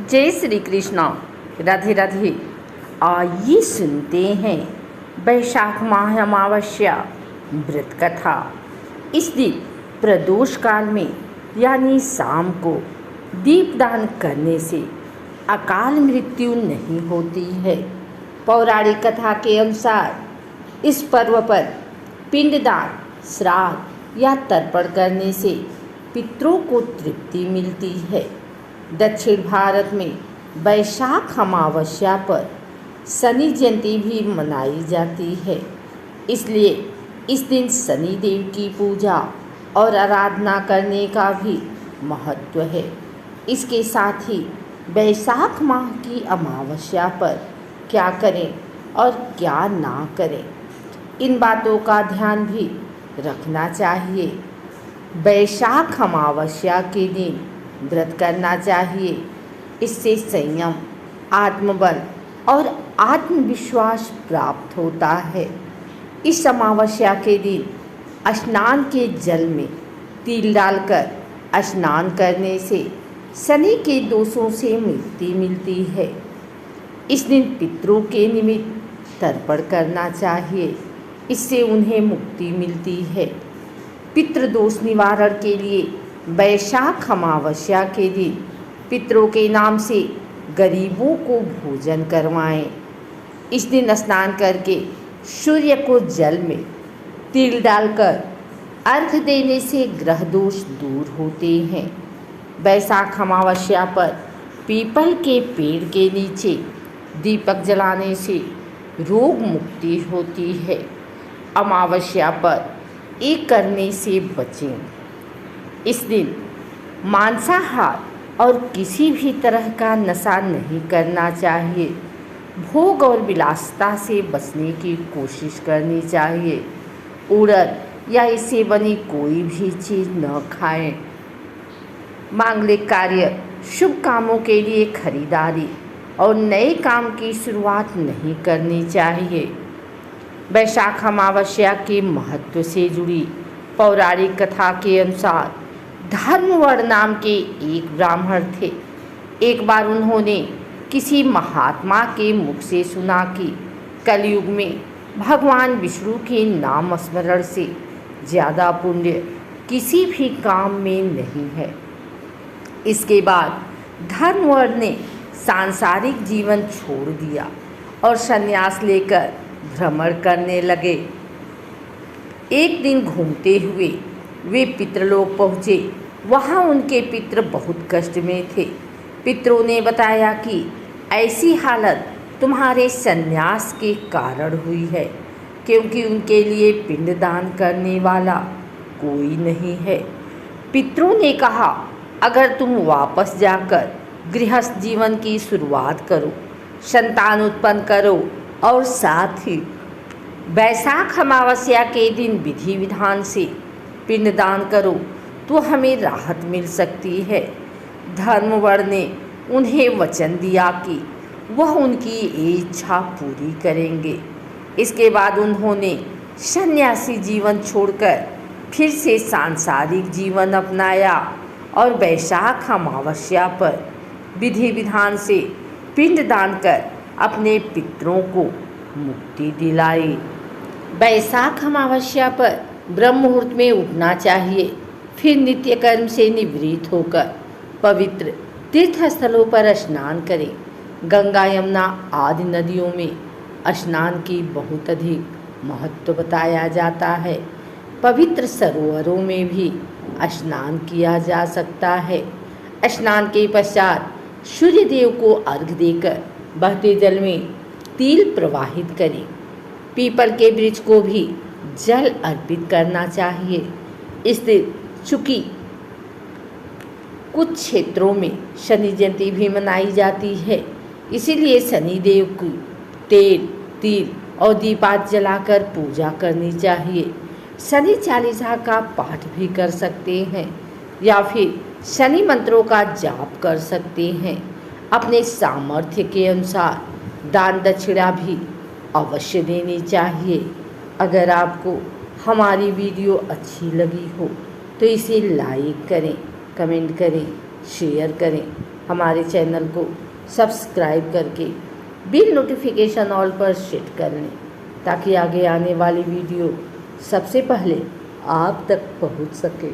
जय श्री कृष्णा। राधे राधे। आइए सुनते हैं वैशाख माह अमावस्या व्रत कथा। इस दिन प्रदोष काल में यानी शाम को दीपदान करने से अकाल मृत्यु नहीं होती है। पौराणिक कथा के अनुसार इस पर्व पर पिंडदान, श्राद्ध या तर्पण करने से पितरों को तृप्ति मिलती है। दक्षिण भारत में वैशाख अमावस्या पर शनि जयंती भी मनाई जाती है, इसलिए इस दिन शनि देव की पूजा और आराधना करने का भी महत्व है। इसके साथ ही वैशाख माह की अमावस्या पर क्या करें और क्या ना करें, इन बातों का ध्यान भी रखना चाहिए। वैशाख अमावस्या के दिन व्रत करना चाहिए। इससे संयम, आत्मबल और आत्मविश्वास प्राप्त होता है। इस अमावस्या के दिन स्नान के जल में तिल डालकर स्नान करने से शनि के दोषों से मुक्ति मिलती है। इस दिन पितरों के निमित्त तर्पण करना चाहिए, इससे उन्हें मुक्ति मिलती है। पितृदोष निवारण के लिए वैशाख अमावस्या के दिन पितरों के नाम से गरीबों को भोजन करवाएं। इस दिन स्नान करके सूर्य को जल में तिल डालकर अर्घ्य देने से ग्रह दोष दूर होते हैं। वैशाख अमावस्या पर पीपल के पेड़ के नीचे दीपक जलाने से रोग मुक्ति होती है। अमावस्या पर ये करने से बचें। इस दिन मांसाहार और किसी भी तरह का नशा नहीं करना चाहिए। भोग और विलासिता से बचने की कोशिश करनी चाहिए। उड़द या इससे बनी कोई भी चीज़ न खाएं। मांगलिक कार्य, शुभ कामों के लिए खरीदारी और नए काम की शुरुआत नहीं करनी चाहिए। वैशाख अमावस्या के महत्व से जुड़ी पौराणिक कथा के अनुसार धर्मवर्ण नाम के एक ब्राह्मण थे। एक बार उन्होंने किसी महात्मा के मुख से सुना कि कलयुग में भगवान विष्णु के नाम स्मरण से ज़्यादा पुण्य किसी भी काम में नहीं है। इसके बाद धर्मवर्ण ने सांसारिक जीवन छोड़ दिया और संन्यास लेकर भ्रमण करने लगे। एक दिन घूमते हुए वे पितृलोक पहुँचे। वहाँ उनके पितृ बहुत कष्ट में थे। पितरों ने बताया कि ऐसी हालत तुम्हारे संन्यास के कारण हुई है, क्योंकि उनके लिए पिंडदान करने वाला कोई नहीं है। पितरों ने कहा, अगर तुम वापस जाकर गृहस्थ जीवन की शुरुआत करो, संतान उत्पन्न करो और साथ ही वैशाख अमावस्या के दिन विधि विधान से पिंडदान करो तो हमें राहत मिल सकती है। धर्मवर्ण ने उन्हें वचन दिया कि वह उनकी इच्छा पूरी करेंगे। इसके बाद उन्होंने सन्यासी जीवन छोड़कर फिर से सांसारिक जीवन अपनाया और वैशाख अमावस्या पर विधि विधान से पिंडदान कर अपने पितरों को मुक्ति दिलाई। वैशाख अमावस्या पर ब्रह्म मुहूर्त में उठना चाहिए। फिर नित्य कर्म से निवृत्त होकर पवित्र तीर्थ स्थलों पर स्नान करें। गंगा, यमुना आदि नदियों में स्नान की बहुत अधिक महत्व बताया जाता है। पवित्र सरोवरों में भी स्नान किया जा सकता है। स्नान के पश्चात सूर्य देव को अर्घ्य देकर बहते जल में तिल प्रवाहित करें। पीपल के वृक्ष को भी जल अर्पित करना चाहिए। इस दिन चूँकि कुछ क्षेत्रों में शनि जयंती भी मनाई जाती है, इसीलिए शनि देव की तेल, तिल और दीपात जलाकर पूजा करनी चाहिए। शनि चालीसा का पाठ भी कर सकते हैं या फिर शनि मंत्रों का जाप कर सकते हैं। अपने सामर्थ्य के अनुसार दान दक्षिणा भी अवश्य देनी चाहिए। अगर आपको हमारी वीडियो अच्छी लगी हो तो इसे लाइक करें, कमेंट करें शेयर करें। हमारे चैनल को सब्सक्राइब करके बिल नोटिफिकेशन ऑल पर सेट कर लें ताकि आगे आने वाली वीडियो सबसे पहले आप तक पहुंच सके।